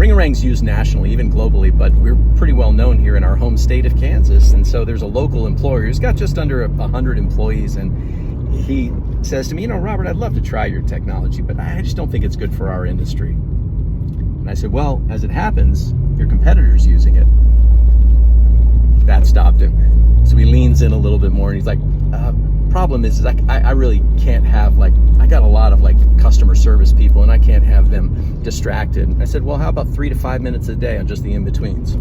Ringorang's used nationally, even globally, but we're pretty well known here in our home state of Kansas. And so there's a local employer who's got just under 100 employees, and he says to me, Robert, I'd love to try your technology, but I just don't think it's good for our industry. And I said, well, as it happens, your competitor's using it. That stopped him. So he leans in a little bit more, and he's like, problem is I really can't have, I got a lot of customer service people, and I can't have them distracted. And I said, well, how about 3 to 5 minutes a day on just the in-betweens?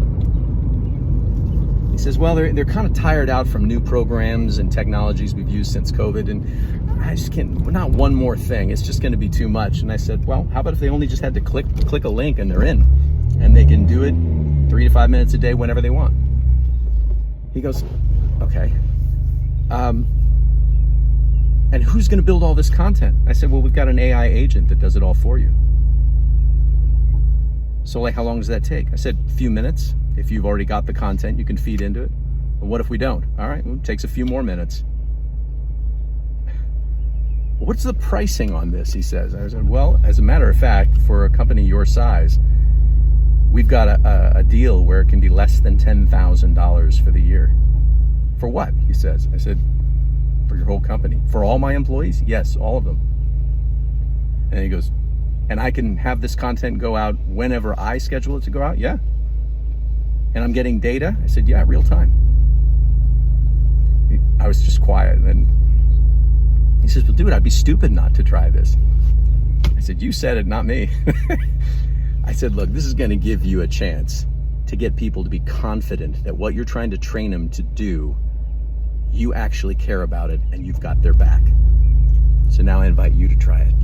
He says, well, they're kind of tired out from new programs and technologies we've used since COVID, and I just can't, not one more thing. It's just going to be too much. And I said, well, how about if they only just had to click a link and they're in, and they can do it 3 to 5 minutes a day whenever they want? He goes, okay. And who's going to build all this content? I said, well, we've got an AI agent that does it all for you. So how long does that take? I said, a few minutes. If you've already got the content, you can feed into it. But what if we don't? All right, well, it takes a few more minutes. What's the pricing on this, he says. I said, well, as a matter of fact, for a company your size, we've got a deal where it can be less than $10,000 for the year. For what? He says. I said, for your whole company. For all my employees? Yes, all of them. And he goes, and I can have this content go out whenever I schedule it to go out? Yeah. And I'm getting data? I said, yeah, real time. I was just quiet. And then he says, well, dude, I'd be stupid not to try this. I said, you said it, not me. I said, look, this is going to give you a chance to get people to be confident that what you're trying to train them to do, you actually care about it and you've got their back. So now I invite you to try it.